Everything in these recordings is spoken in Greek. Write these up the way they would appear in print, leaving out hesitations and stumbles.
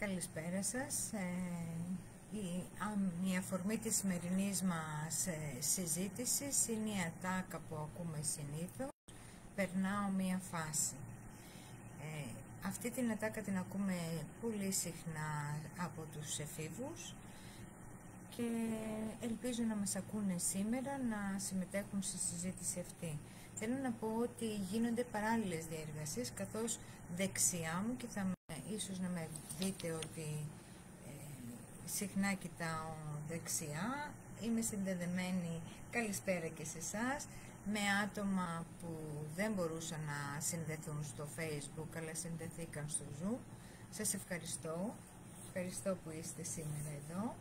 Καλησπέρα σας. Η αφορμή της σημερινής μας συζήτησης είναι η ατάκα που ακούμε συνήθως. Περνάω μία φάση. Αυτή την ατάκα την ακούμε πολύ συχνά από τους εφήβους και ελπίζω να μας ακούνε σήμερα να συμμετέχουν στη συζήτηση αυτή. Θέλω να πω ότι γίνονται παράλληλες διεργασίες, καθώς δεξιά μου, και ίσως να με δείτε ότι συχνά κοιτάω δεξιά, είμαι συνδεδεμένη, καλησπέρα και σε εσάς, με άτομα που δεν μπορούσαν να συνδεθούν στο Facebook αλλά συνδεθήκαν στο Zoom. Σας ευχαριστώ που είστε σήμερα εδώ.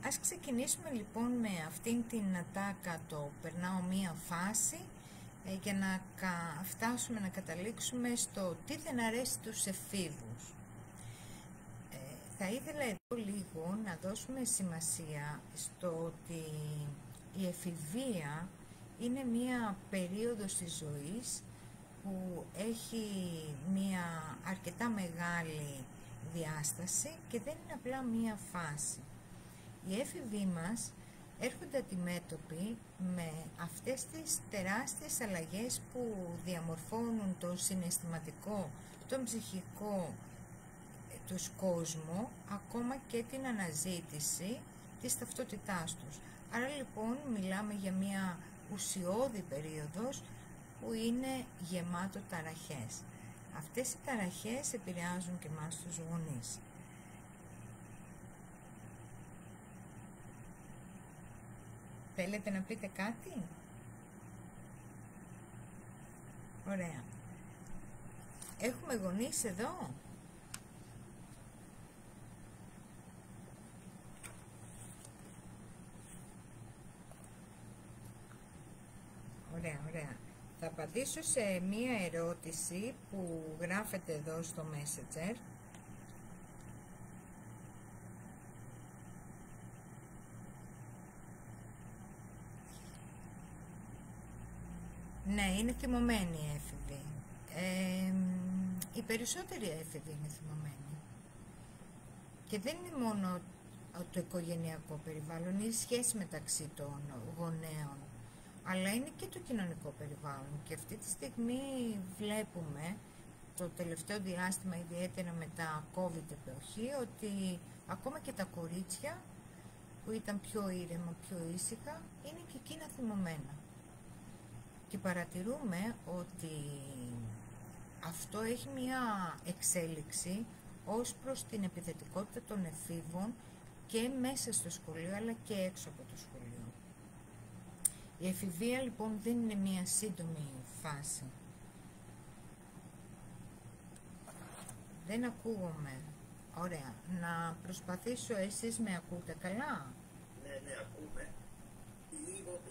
Ας ξεκινήσουμε λοιπόν με αυτήν την ατάκα, το περνάω μία φάση, για να φτάσουμε να καταλήξουμε στο τι δεν αρέσει τους εφήβους. Θα ήθελα εδώ λίγο να δώσουμε σημασία στο ότι η εφηβεία είναι μία περίοδος της ζωής που έχει μία αρκετά μεγάλη διάσταση και δεν είναι απλά μία φάση. Οι έφηβοι μας έρχονται αντιμέτωποι με αυτές τις τεράστιες αλλαγές που διαμορφώνουν τον συναισθηματικό, τον ψυχικό τους κόσμο, ακόμα και την αναζήτηση της ταυτότητάς τους. Άρα λοιπόν μιλάμε για μια ουσιώδη περίοδος που είναι γεμάτο ταραχές. Αυτές οι ταραχές επηρεάζουν και εμάς τους γονείς. Θέλετε να πείτε κάτι? Ωραία. Έχουμε γονείς εδώ? Ωραία. Θα απαντήσω σε μία ερώτηση που γράφεται εδώ στο Messenger. Ναι, είναι θυμωμένοι οι έφηβοι. Οι περισσότεροι έφηβοι είναι θυμωμένοι. Και δεν είναι μόνο το οικογενειακό περιβάλλον, είναι η σχέση μεταξύ των γονέων, αλλά είναι και το κοινωνικό περιβάλλον. Και αυτή τη στιγμή βλέπουμε το τελευταίο διάστημα, ιδιαίτερα μετά COVID εποχή, ότι ακόμα και τα κορίτσια που ήταν πιο ήρεμα, πιο ήσυχα, είναι και εκείνα θυμωμένα. Και παρατηρούμε ότι αυτό έχει μια εξέλιξη ως προς την επιθετικότητα των εφήβων και μέσα στο σχολείο αλλά και έξω από το σχολείο. Η εφηβεία λοιπόν δεν είναι μια σύντομη φάση. Δεν ακούγομαι. Ωραία. Να προσπαθήσω, εσείς με ακούτε καλά? Ναι, ακούμε.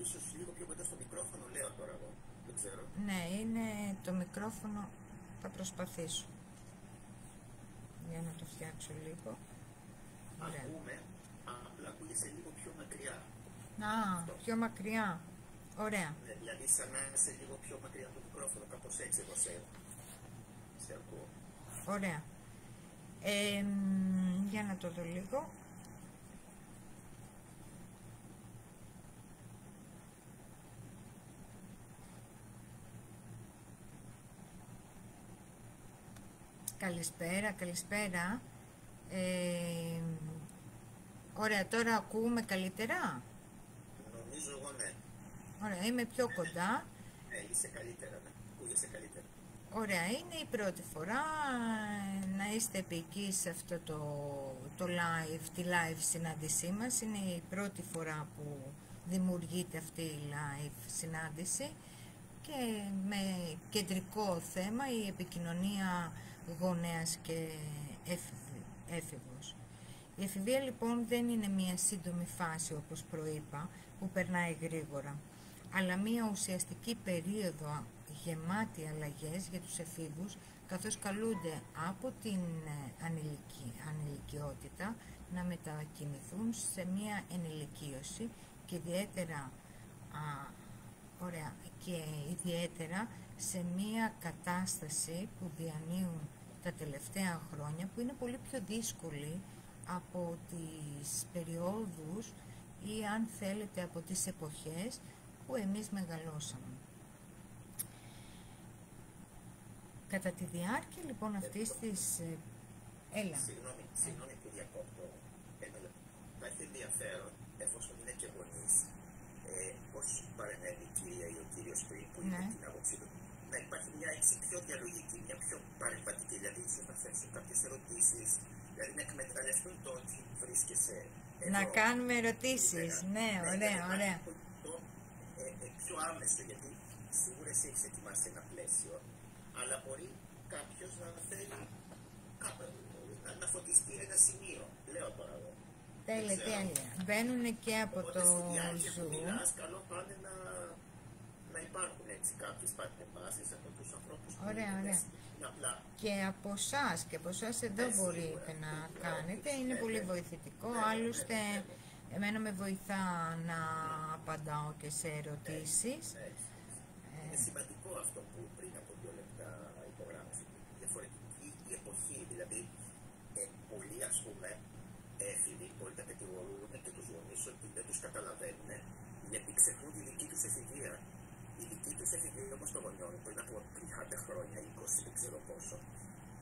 Ίσως λίγο πιο κοντά στο μικρόφωνο λέω τώρα εγώ. Δεν ξέρω. Ναι, είναι το μικρόφωνο. Θα προσπαθήσω. Για να το φτιάξω λίγο. Ωραία. Ακούμε, απλά ακούγεσαι λίγο πιο μακριά. Πιο μακριά. Ωραία. Ναι, δηλαδή σαν να είσαι λίγο πιο μακριά από το μικρόφωνο, κάπως έτσι εγώ σε ακούω. Ωραία. Για να το δω λίγο. Καλησπέρα. Ωραία, τώρα ακούμε καλύτερα? Νομίζω εγώ ναι. Ωραία, είμαι πιο κοντά. Είσαι καλύτερα, ναι. Ακούγεσαι καλύτερα. Ωραία, είναι η πρώτη φορά να είστε επικείς σε αυτό τη live συνάντησή μας. Είναι η πρώτη φορά που δημιουργείται αυτή η live συνάντηση και με κεντρικό θέμα η επικοινωνία γονέας και έφηβος. Η εφηβεία λοιπόν δεν είναι μια σύντομη φάση όπως προείπα που περνάει γρήγορα, αλλά μια ουσιαστική περίοδο γεμάτη αλλαγές για τους εφήβους, καθώς καλούνται από την ανηλικιότητα να μετακινηθούν σε μια ενηλικίωση και ιδιαίτερα Ωραία. Και ιδιαίτερα σε μία κατάσταση που διανύουν τα τελευταία χρόνια, που είναι πολύ πιο δύσκολη από τις περιόδους ή, αν θέλετε, από τις εποχές που εμείς μεγαλώσαμε. Κατά τη διάρκεια λοιπόν αυτής της... Έλα. Συγγνώμη που διακόπτω. Θα έχει ενδιαφέρον, εφόσον είναι και γονείς, πώς παρενέβη η κυρία ή ο κύριος πριν που είπε την άποψή του, να υπάρχει μια έτσι πιο διαλογική, μια πιο παρεμβατική, δηλαδή ίσως να θέσουν κάποιες ερωτήσεις, δηλαδή να εκμεταλλευτούν το ότι βρίσκεσαι εδώ. Να κάνουμε ερωτήσεις, ναι, ωραία. Πιο άμεσο, γιατί σίγουρα εσύ έχεις ετοιμάσει ένα πλαίσιο, αλλά μπορεί κάποιος να θέλει να φωτιστεί ένα σημείο. Λέω τώρα εγώ. Τέλεια. Μπαίνουν και από το Zoom. Καλό πάνε να υπάρχουν έτσι κάποιες παρεμβάσεις από τους ανθρώπους που Ωραία. απλά. Και από εσάς εδώ μπορείτε να κάνετε. Είναι πολύ βοηθητικό. Άλλωστε, εμένα με βοηθά να απαντάω και σε ερωτήσεις. Είναι σημαντικό αυτό που πριν από 2 λεπτά υπογράμμισε. Διαφορετική η εποχή, δηλαδή πολλοί ας πούμε έφηβοι μπορεί να κατηγορούν και τους γονείς ότι δεν τους καταλαβαίνουν γιατί ξεχνούν τη δική τους εφηβεία. Η δική τους εφηβεία όμως των γονιών πριν από 30 χρόνια, 20 δεν ξέρω πόσο,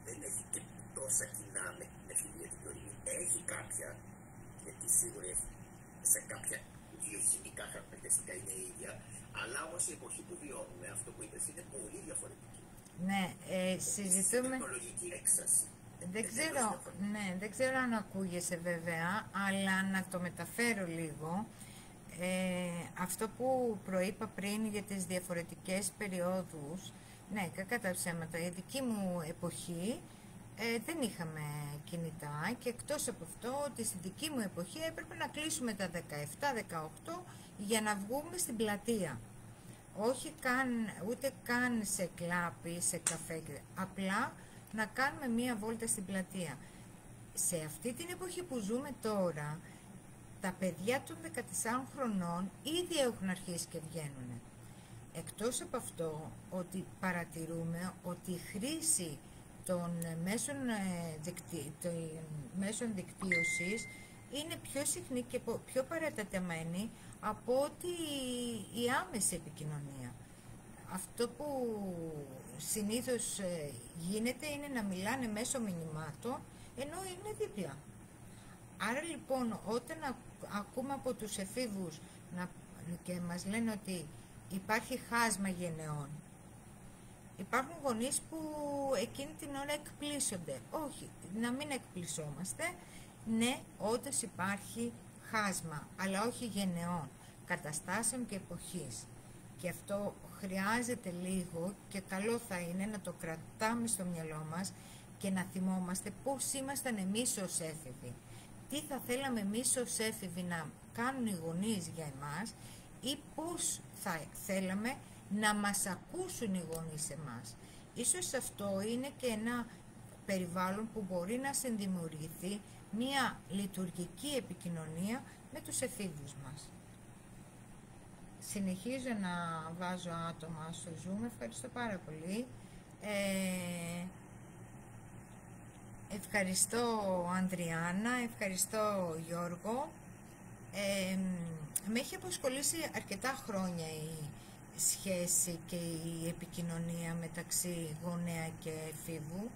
δεν έχει και τόσα κοινά με την εφηβεία την τωρινή. Έχει κάποια, γιατί σίγουρα σε κάποια βιοχημικά χαρακτηριστικά είναι η ίδια, αλλά όμως η εποχή που βιώνουμε, αυτό που είπες, είναι πολύ διαφορετική. Ναι, συζητούμε... Είναι τεχνολογική έξαση. Δεν ξέρω αν ακούγεσαι βέβαια, αλλά να το μεταφέρω λίγο. Αυτό που προείπα πριν για τις διαφορετικές περιόδους, ναι, κακά τα ψέματα, η δική μου εποχή δεν είχαμε κινητά και εκτός από αυτό ότι στη δική μου εποχή έπρεπε να κλείσουμε τα 17-18 για να βγούμε στην πλατεία. Όχι ούτε καν σε κλάπι, σε καφέ, απλά να κάνουμε μία βόλτα στην πλατεία. Σε αυτή την εποχή που ζούμε τώρα, τα παιδιά των 14 χρονών ήδη έχουν αρχίσει και βγαίνουν. Εκτός από αυτό, ότι παρατηρούμε ότι η χρήση των μέσων δικτύωσης είναι πιο συχνή και πιο παρατεταμένη από ότι η άμεση επικοινωνία. Αυτό που συνήθως γίνεται είναι να μιλάνε μέσω μηνυμάτων, ενώ είναι δίπλα. Άρα λοιπόν, όταν ακούμε από τους εφήβους και μας λένε ότι υπάρχει χάσμα γενεών, υπάρχουν γονείς που εκείνη την ώρα εκπλήσονται. Όχι, να μην εκπλησόμαστε. Ναι, όντως υπάρχει χάσμα, αλλά όχι γενεών, καταστάσεων και εποχής. Και αυτό χρειάζεται λίγο και καλό θα είναι να το κρατάμε στο μυαλό μας και να θυμόμαστε πώς ήμασταν εμείς ως έφηβοι. Τι θα θέλαμε εμείς ως έφηβοι να κάνουν οι γονείς για εμάς ή πώς θα θέλαμε να μας ακούσουν οι γονείς εμάς. Ίσως αυτό είναι και ένα περιβάλλον που μπορεί να συνδημιουργηθεί μια λειτουργική επικοινωνία με τους εφήβους μας. Συνεχίζω να βάζω άτομα στο Zoom. Ευχαριστώ πάρα πολύ. Ευχαριστώ Ανδριάννα, ευχαριστώ Γιώργο. Με έχει απασχολήσει αρκετά χρόνια η σχέση και η επικοινωνία μεταξύ γονέα και εφήβου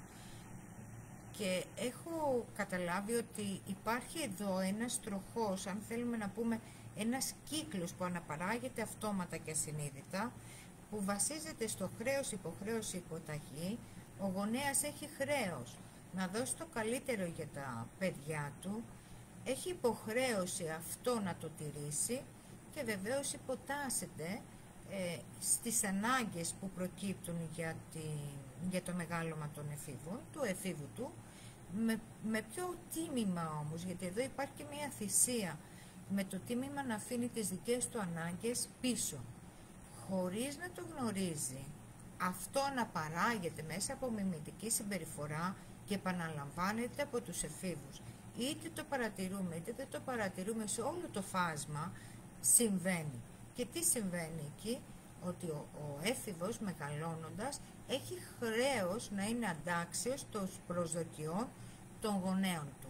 και έχω καταλάβει ότι υπάρχει εδώ ένας τροχός, αν θέλουμε να πούμε ένας κύκλος που αναπαράγεται αυτόματα και ασυνείδητα, που βασίζεται στο χρέος, υποχρέωση, υποταγή. Ο γονέας έχει χρέος να δώσει το καλύτερο για τα παιδιά του, έχει υποχρέωση αυτό να το τηρήσει και βεβαίως υποτάσσεται στις ανάγκες που προκύπτουν για το μεγάλωμα των εφήβων, του εφήβου του, με ποιο τίμημα όμως, γιατί εδώ υπάρχει και μια θυσία, με το τίμημα να αφήνει τις δικές του ανάγκες πίσω, χωρίς να το γνωρίζει. Αυτό αναπαράγεται μέσα από μιμητική συμπεριφορά και επαναλαμβάνεται από τους εφήβους. Είτε το παρατηρούμε είτε δεν το παρατηρούμε, σε όλο το φάσμα συμβαίνει. Και τι συμβαίνει εκεί? ότι ο έφηβος μεγαλώνοντας έχει χρέος να είναι αντάξιος των προσδοκιών των γονέων του.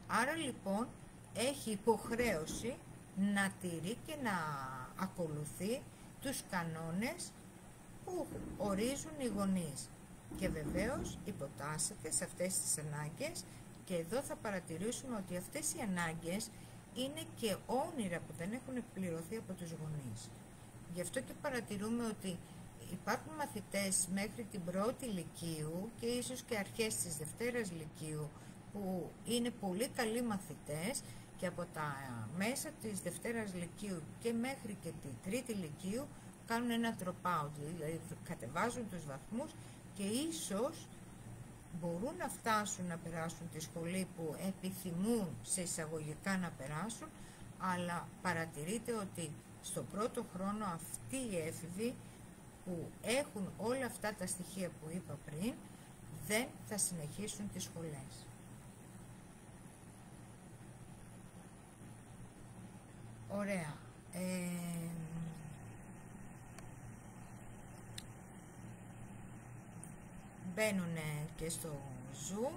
Άρα λοιπόν έχει υποχρέωση να τηρεί και να ακολουθεί τους κανόνες που ορίζουν οι γονείς. Και βεβαίως υποτάσσεται σε αυτές τις ανάγκες, και εδώ θα παρατηρήσουμε ότι αυτές οι ανάγκες είναι και όνειρα που δεν έχουν εκπληρωθεί από τους γονείς. Γι' αυτό και παρατηρούμε ότι υπάρχουν μαθητές μέχρι την πρώτη λυκείου και ίσως και αρχές της Δευτέρας Λυκείου που είναι πολύ καλοί μαθητές, και από τα μέσα της Δευτέρας Λυκείου και μέχρι και τη Τρίτη Λυκείου κάνουν ένα drop out, δηλαδή κατεβάζουν τους βαθμούς και ίσως μπορούν να φτάσουν να περάσουν τη σχολή που επιθυμούν σε εισαγωγικά να περάσουν, αλλά παρατηρείτε ότι στο πρώτο χρόνο αυτοί οι έφηβοι που έχουν όλα αυτά τα στοιχεία που είπα πριν δεν θα συνεχίσουν τις σχολές. Ωραία. Μπαίνουν και στο Zoom,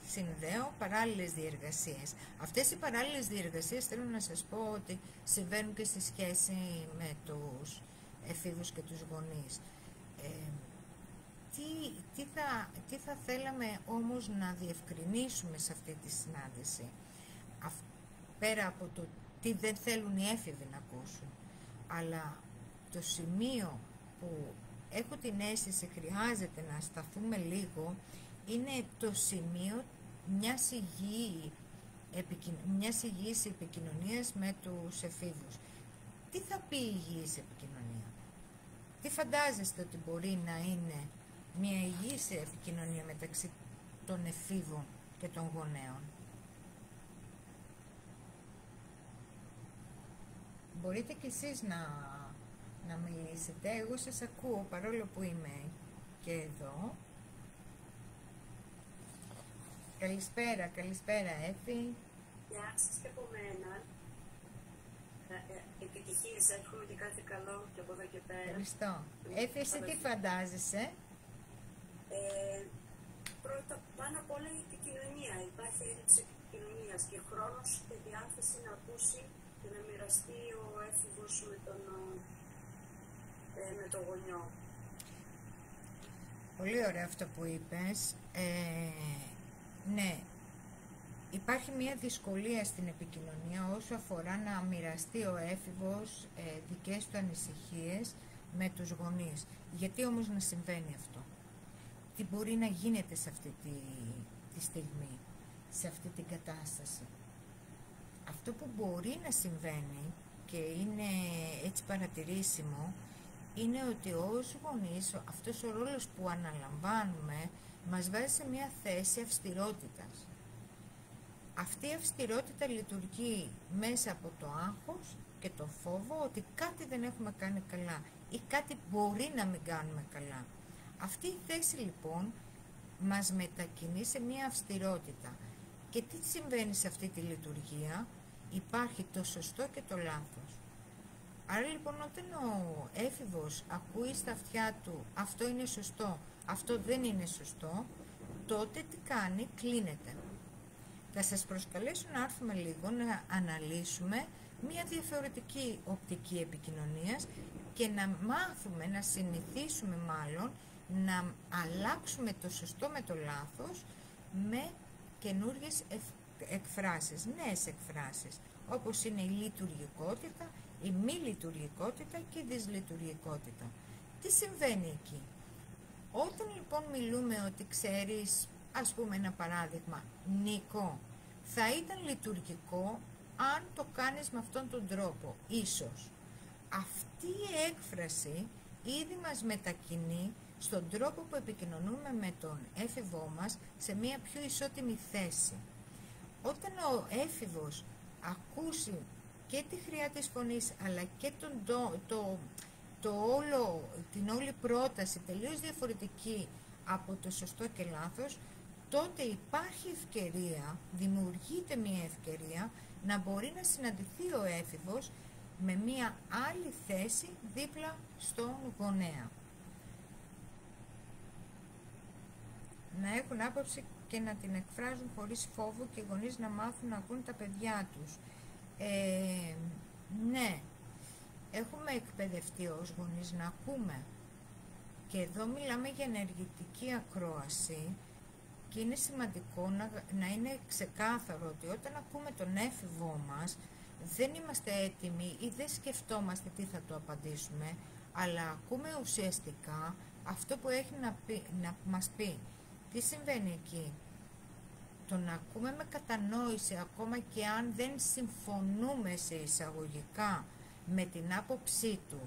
συνδέω παράλληλες διεργασίες. Αυτές οι παράλληλες διεργασίες θέλω να σας πω ότι συμβαίνουν και στη σχέση με τους εφήβους και τους γονείς. Τι θα θέλαμε όμως να διευκρινίσουμε σε αυτή τη συνάντηση, πέρα από το τι δεν θέλουν οι έφηβοι να ακούσουν, αλλά το σημείο που έχω την αίσθηση χρειάζεται να σταθούμε λίγο, είναι το σημείο μιας υγιής επικοινωνίας με τους εφήβους. Τι θα πει υγιής επικοινωνία? Τι φαντάζεστε ότι μπορεί να είναι μια υγιής επικοινωνία μεταξύ των εφήβων και των γονέων? Μπορείτε κι εσείς να μιλήσετε, εγώ σας ακούω παρόλο που είμαι και εδώ. Καλησπέρα Έφη. Γεια σας και από μένα. Επιτυχίες, εύχομαι και κάτι καλό και από εδώ και πέρα. Ευχαριστώ. Έφη, εσύ τι φαντάζεσαι? Πρώτα, πάνω απ' όλα η επικοινωνία. Υπάρχει έλλειψη επικοινωνίας και χρόνος και διάθεση να ακούσει και να μοιραστεί ο έφηβος με τον γονιό. Πολύ ωραίο αυτό που είπες. Ναι, υπάρχει μια δυσκολία στην επικοινωνία όσο αφορά να μοιραστεί ο έφηβος δικές του ανησυχίες με τους γονείς. Γιατί όμως να συμβαίνει αυτό? Τι μπορεί να γίνεται σε αυτή τη στιγμή, σε αυτή την κατάσταση? Αυτό που μπορεί να συμβαίνει και είναι έτσι παρατηρήσιμο, είναι ότι ως γονείς αυτός ο ρόλος που αναλαμβάνουμε μας βάζει σε μια θέση αυστηρότητας. Αυτή η αυστηρότητα λειτουργεί μέσα από το άγχος και το φόβο ότι κάτι δεν έχουμε κάνει καλά ή κάτι μπορεί να μην κάνουμε καλά. Αυτή η θέση λοιπόν μας μετακινεί σε μια αυστηρότητα. Και τι συμβαίνει σε αυτή τη λειτουργία? Υπάρχει το σωστό και το λάθος. Άρα λοιπόν όταν ο έφηβος ακούει στα αυτιά του αυτό είναι σωστό, αυτό δεν είναι σωστό, τότε τι κάνει? Κλείνεται. Θα σας προσκαλέσω να έρθουμε λίγο να αναλύσουμε μια διαφορετική οπτική επικοινωνίας και να μάθουμε, να συνηθίσουμε μάλλον, να αλλάξουμε το σωστό με το λάθος με καινούργιες εκφράσεις, νέες εκφράσεις, όπως είναι η λειτουργικότητα, η μη λειτουργικότητα και η δυσλειτουργικότητα. Τι συμβαίνει εκεί? Όταν λοιπόν μιλούμε ότι ξέρεις, ας πούμε ένα παράδειγμα, Νίκο, θα ήταν λειτουργικό αν το κάνεις με αυτόν τον τρόπο, ίσως. Αυτή η έκφραση ήδη μας μετακινεί στον τρόπο που επικοινωνούμε με τον έφηβό μας σε μια πιο ισότιμη θέση. Όταν ο έφηβος ακούσει και τη χρειά της φωνής αλλά και την όλη πρόταση τελείως διαφορετική από το σωστό και λάθος, τότε υπάρχει ευκαιρία, δημιουργείται μια ευκαιρία να μπορεί να συναντηθεί ο έφηβος με μία άλλη θέση δίπλα στον γονέα. Να έχουν άποψη και να την εκφράζουν χωρίς φόβο και οι γονείς να μάθουν να ακούν τα παιδιά τους. Ναι, έχουμε εκπαιδευτεί ως γονείς να ακούμε. Και εδώ μιλάμε για ενεργητική ακρόαση και είναι σημαντικό να είναι ξεκάθαρο ότι όταν ακούμε τον έφηβό μας δεν είμαστε έτοιμοι ή δεν σκεφτόμαστε τι θα το απαντήσουμε, αλλά ακούμε ουσιαστικά αυτό που έχει να μας πει. Τι συμβαίνει εκεί? Το να ακούμε με κατανόηση, ακόμα και αν δεν συμφωνούμε σε εισαγωγικά με την άποψή του,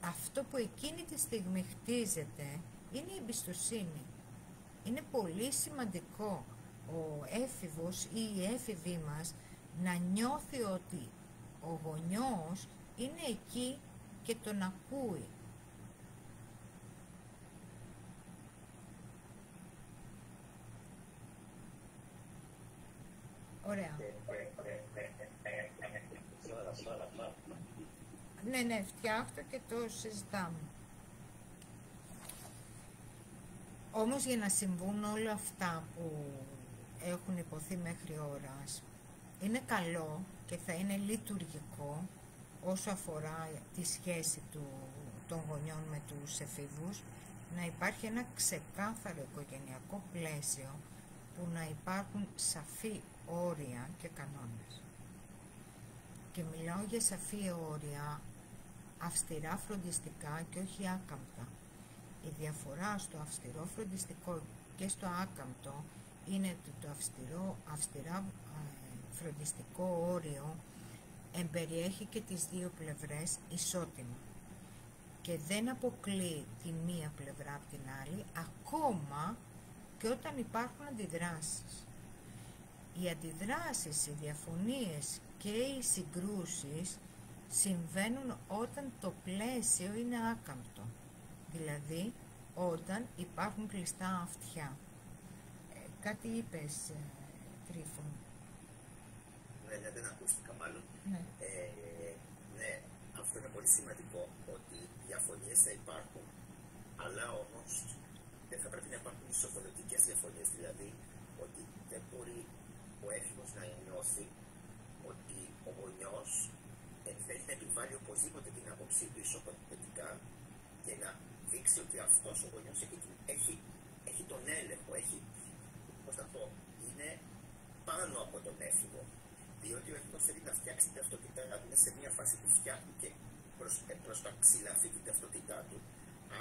αυτό που εκείνη τη στιγμή χτίζεται είναι η εμπιστοσύνη. Είναι πολύ σημαντικό ο έφηβος ή η έφηβή μας να νιώθει ότι ο γονιός είναι εκεί και τον ακούει. Ωραία. Ναι, φτιάχτω και το συζητάμε. Όμως για να συμβούν όλα αυτά που έχουν υποθεί μέχρι ώρας, είναι καλό και θα είναι λειτουργικό όσο αφορά τη σχέση των γονιών με τους εφήβους, να υπάρχει ένα ξεκάθαρο οικογενειακό πλαίσιο που να υπάρχουν σαφή όρια και κανόνες. Και μιλάω για σαφή όρια, αυστηρά φροντιστικά και όχι άκαμπτα. Η διαφορά στο αυστηρό φροντιστικό και στο άκαμπτο είναι ότι το αυστηρά φροντιστικό όριο εμπεριέχει και τις δύο πλευρές ισότιμα και δεν αποκλείει τη μία πλευρά από την άλλη, ακόμα και όταν υπάρχουν αντιδράσεις. Οι αντιδράσεις, οι διαφωνίες και οι συγκρούσεις συμβαίνουν όταν το πλαίσιο είναι άκαμπτο, δηλαδή όταν υπάρχουν κλειστά αυτιά. Κάτι είπες, Τρίφων? Ναι, δεν ακούστηκα μάλλον. Ναι. Ναι, αυτό είναι πολύ σημαντικό, ότι οι διαφωνίες θα υπάρχουν, αλλά όμως δεν θα πρέπει να υπάρχουν ισοποδοτικές διαφωνίες, δηλαδή ότι δεν μπορεί ο έφηβος να νιώθει ότι ο γονιός θέλει να επιβάλλει οπωσδήποτε την άποψή του ισοποδοτικά και να δείξει ότι αυτός ο γονιός έχει τον έλεγχο, πώς θα πω, είναι πάνω από τον έφηβο. Διότι ο έφηβος θέλει να φτιάξει την ταυτότητά του, είναι σε μια φάση που φτιάχνει και προς τα ξυλαφεί την ταυτότητά του.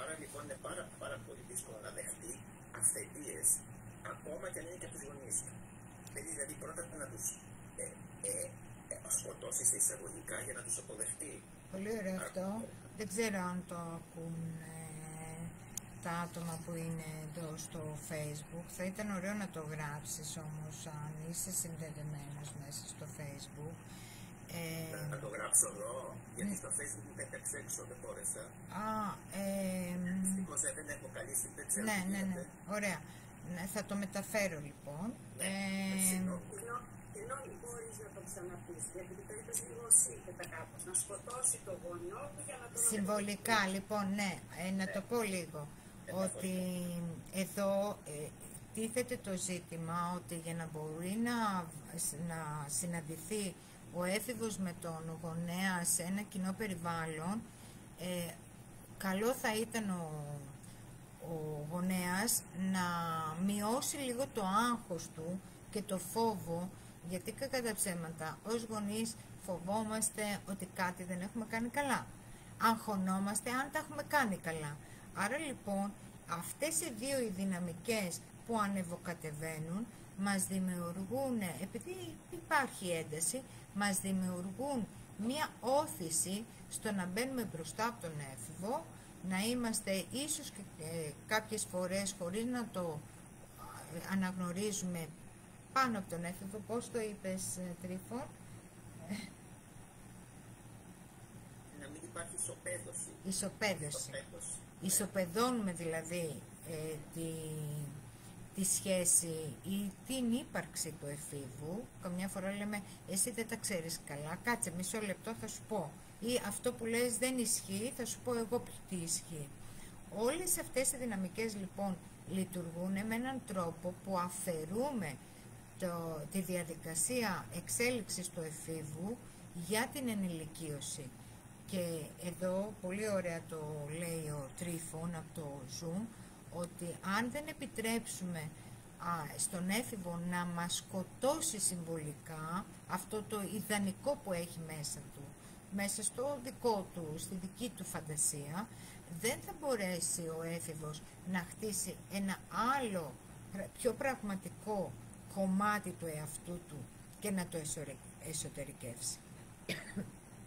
Άρα λοιπόν είναι πάρα πολύ δύσκολο να δεχτεί αυθεντίες, ακόμα και αν είναι και από τους γονείς του. Δηλαδή πρώτα να τους σκοτώσει σε εισαγωγικά για να τους αποδεχτεί. Πολύ ωραίο αυτό. Δεν ξέρω αν το ακούν τα άτομα που είναι εδώ στο Facebook. Θα ήταν ωραίο να το γράψεις όμως, αν είσαι συνδεδεμένος μέσα στο Facebook. Να το γράψω εδώ, γιατί στο Facebook μου πέταξε έξω, δεν μπόρεσα. Ευτυχώς δεν έχω καλή δεν ναι, ωραία. Θα το μεταφέρω λοιπόν. Συγγνώμη, μπορείς να το ξαναπείς, γιατί το είπες λίγο σύγχυτα κάπως, να σκοτώσει το γονιό του για να τον συμβολικά, λοιπόν, ναι, να το πω λίγο, ότι εδώ τίθεται το ζήτημα ότι για να μπορεί να συναντηθεί ο έφηβος με τον γονέα σε ένα κοινό περιβάλλον, καλό θα ήταν ο γονέας να μειώσει λίγο το άγχος του και το φόβο, γιατί κατά τα ψέματα ως γονείς φοβόμαστε ότι κάτι δεν έχουμε κάνει καλά. Αγχωνόμαστε αν τα έχουμε κάνει καλά. Άρα λοιπόν αυτές οι δύο οι δυναμικές που ανεβοκατεβαίνουν μας δημιουργούν, επειδή υπάρχει ένταση, μας δημιουργούν μία όθηση στο να μπαίνουμε μπροστά από τον έφηβο, να είμαστε ίσως και κάποιες φορές χωρίς να το αναγνωρίζουμε πάνω από τον έφηβο. Πώς το είπες, Τρίφων? Να μην υπάρχει ισοπαίδωση. Ισοπαίδωση. Ισοπεδώνουμε δηλαδή τη σχέση ή την ύπαρξη του εφήβου. Καμιά φορά λέμε εσύ δεν τα ξέρεις καλά, κάτσε μισό λεπτό θα σου πω, ή αυτό που λες δεν ισχύει, θα σου πω εγώ τι ισχύει. Όλες αυτές οι δυναμικές λοιπόν λειτουργούν με έναν τρόπο που αφαιρούμε τη διαδικασία εξέλιξης του εφήβου για την ενηλικίωση. Και εδώ πολύ ωραία το λέει ο Τρίφων από το Zoom, ότι αν δεν επιτρέψουμε στον έφηβο να μας σκοτώσει συμβολικά αυτό το ιδανικό που έχει μέσα του, μέσα στο δικό του, στη δική του φαντασία, δεν θα μπορέσει ο έφηβος να χτίσει ένα άλλο, πιο πραγματικό κομμάτι του εαυτού του και να το εσωτερικεύσει.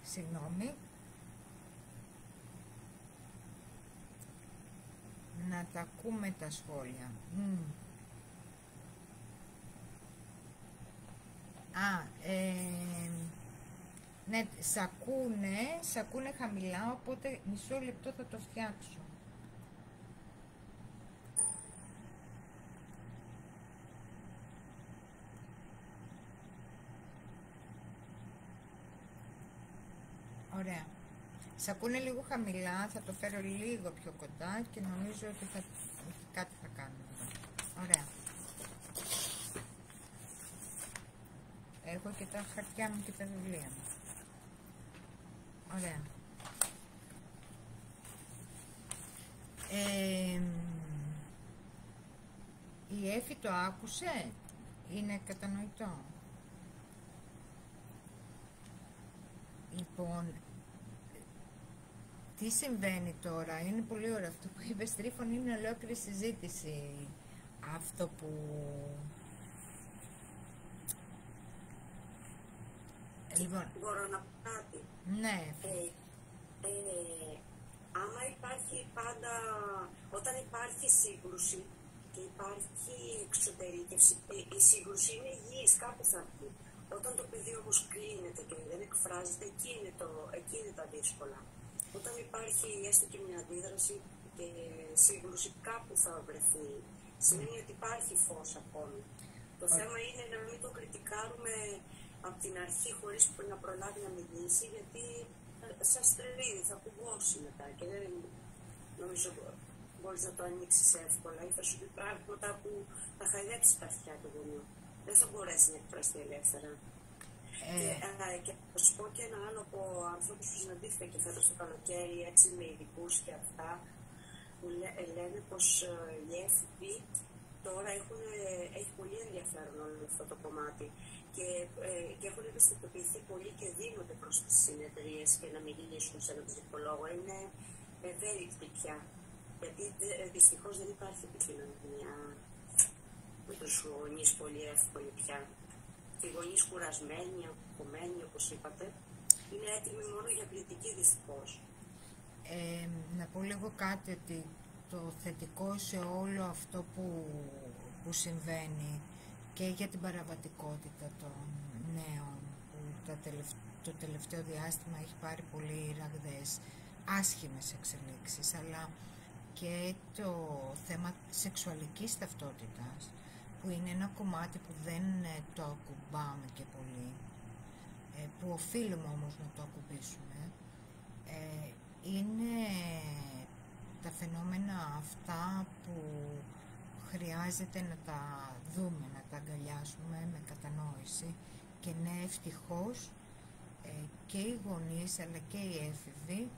Συγγνώμη. Να τα ακούμε τα σχόλια. Ναι, σ' ακούνε χαμηλά, οπότε μισό λεπτό θα το φτιάξω. Ωραία. Σ' ακούνε λίγο χαμηλά, θα το φέρω λίγο πιο κοντά και νομίζω ότι κάτι θα κάνω εδώ. Ωραία. Έχω και τα χαρτιά μου και τα βιβλία μου. Ωραία. Η Έφη το άκουσε? Είναι κατανοητό? Λοιπόν, τι συμβαίνει τώρα? Είναι πολύ ωραίο αυτό που είπες, Τρίφων, είναι ολόκληρη συζήτηση αυτό που... Λοιπόν, μπορώ να πω κάτι? Ναι. Άμα υπάρχει πάντα, όταν υπάρχει σύγκρουση και υπάρχει εξωτερήκευση, η σύγκρουση είναι υγιής, κάπου θα βγει. Όταν το παιδί όμως κλείνεται και δεν εκφράζεται, εκεί είναι τα δύσκολα. Όταν υπάρχει έστω και μια αντίδραση και σύγκρουση, κάπου θα βρεθεί. Σημαίνει ότι υπάρχει φως ακόμη. Το θέμα είναι να μην το κριτικάρουμε από την αρχή χωρίς να προλάβει να μιλήσει, γιατί σας τρελίδι, θα κουμπώσει μετά και δεν νομίζω μπορείς να το ανοίξεις εύκολα ή θα σου πει πράγματα που θα χαϊδέψει τα αυτιά του γονιού. Δεν θα μπορέσει να εκφραστεί ελεύθερα. Και θα σου πω και ένα άλλο από ανθρώπους που συναντήθηκα και φέτος το καλοκαίρι, έτσι με ειδικούς και αυτά, που λένε πως οι έφηβοι τώρα έχει πολύ ενδιαφέρον όλο αυτό το κομμάτι και έχουν ευαισθητοποιηθεί πολύ και δίνονται προς τις συνεδρίες και να μιλήσουν σε έναν ψυχολόγο. Είναι ευέλικτοι πια, γιατί δυστυχώς δεν υπάρχει επικοινωνία με τους γονείς πολύ εύκολη πια. Οι γονείς κουρασμένοι, αποκομμένοι, όπως είπατε, είναι έτοιμοι μόνο για κριτική δυστυχώς. Να πω λίγο κάτι, ότι το θετικό σε όλο αυτό που συμβαίνει και για την παραβατικότητα των νέων που το τελευταίο διάστημα έχει πάρει πολύ ραγδαίες άσχημες εξελίξεις, αλλά και το θέμα σεξουαλικής ταυτότητας, που είναι ένα κομμάτι που δεν το ακουμπάμε και πολύ, που οφείλουμε όμως να το ακουμπήσουμε, είναι τα φαινόμενα αυτά που χρειάζεται να τα δούμε, να τα αγκαλιάσουμε με κατανόηση. Και ναι, ευτυχώς και οι γονείς αλλά και οι έφηβοι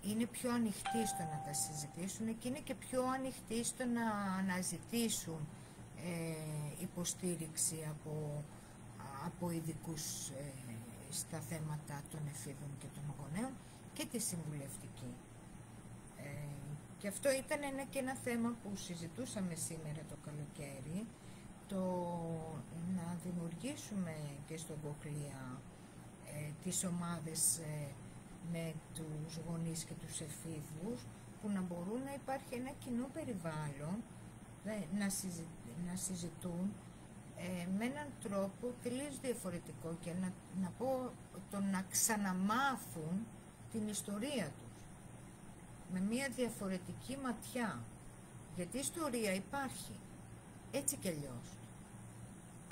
είναι πιο ανοιχτοί στο να τα συζητήσουν και είναι και πιο ανοιχτοί στο να αναζητήσουν υποστήριξη από ειδικούς στα θέματα των εφήβων και των γονέων και τη συμβουλευτική. Και αυτό ήταν και ένα θέμα που συζητούσαμε σήμερα το καλοκαίρι, το να δημιουργήσουμε και στον Κοχλία τις ομάδες με τους γονείς και τους εφήβους, που να μπορούν να υπάρχει ένα κοινό περιβάλλον, να συζητούν με έναν τρόπο τελείως διαφορετικό και να πω το να ξαναμάθουν την ιστορία τους με μια διαφορετική ματιά. Γιατί η ιστορία υπάρχει, έτσι κι αλλιώς.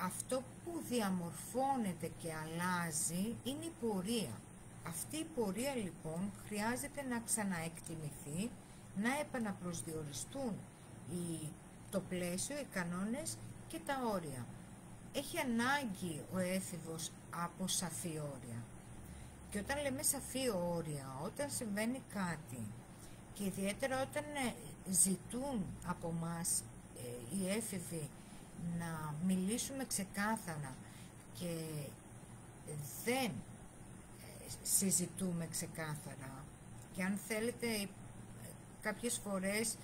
Αυτό που διαμορφώνεται και αλλάζει είναι η πορεία. Αυτή η πορεία λοιπόν χρειάζεται να ξαναεκτιμηθεί, να επαναπροσδιοριστούν το πλαίσιο, οι κανόνες και τα όρια. Έχει ανάγκη ο έφηβος από σαφή όρια. Και όταν λέμε σαφή όρια, όταν συμβαίνει κάτι και ιδιαίτερα όταν ζητούν από μας οι έφηβοι να μιλήσουμε ξεκάθαρα και δεν συζητούμε ξεκάθαρα και αν θέλετε κάποιες φορές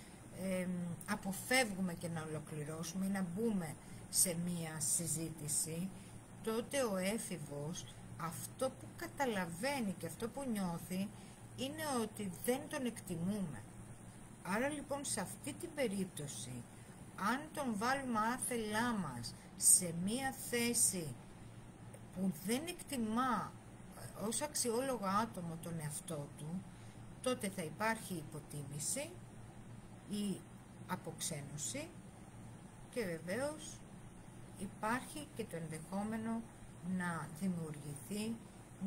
αποφεύγουμε και να ολοκληρώσουμε ή να μπούμε σε μία συζήτηση, τότε ο έφηβος αυτό που καταλαβαίνει και αυτό που νιώθει είναι ότι δεν τον εκτιμούμε. Άρα λοιπόν σε αυτή την περίπτωση, αν τον βάλουμε άθελά μας σε μία θέση που δεν εκτιμά ως αξιόλογο άτομο τον εαυτό του, τότε θα υπάρχει υποτίμηση ή αποξένωση και βεβαίως υπάρχει και το ενδεχόμενο να δημιουργηθεί